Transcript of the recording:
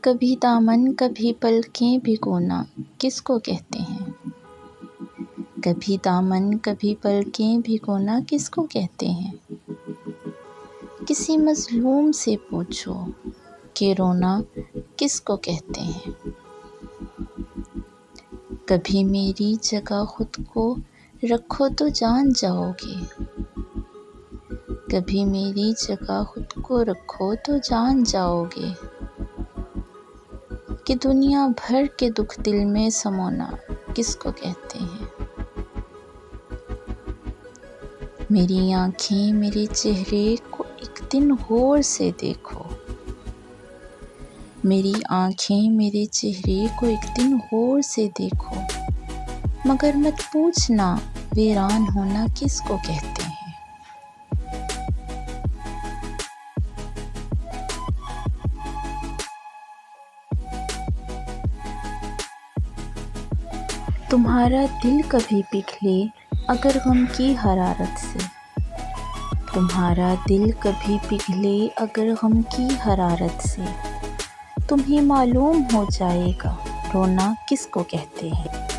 कभी दामन कभी पलकें भिगोना किसको कहते हैं? कभी दामन कभी पलकें भिगोना किसको कहते हैं? किसी मज़लूम से पूछो कि रोना किसको कहते हैं? कभी मेरी जगह खुद को रखो तो जान जाओगे। कभी मेरी जगह खुद को रखो तो जान जाओगे कि दुनिया भर के दुख दिल में समोना किसको कहते हैं। मेरी आँखें मेरे चेहरे को एक दिन गौर से देखो। मेरी आँखें मेरे चेहरे को एक दिन गौर से देखो, मगर मत पूछना वीरान होना किसको कहते हैं। तुम्हारा दिल कभी पिघले अगर गम की हरारत से। तुम्हारा दिल कभी पिघले अगर गम की हरारत से, तुम्हें मालूम हो जाएगा रोना किसको कहते हैं।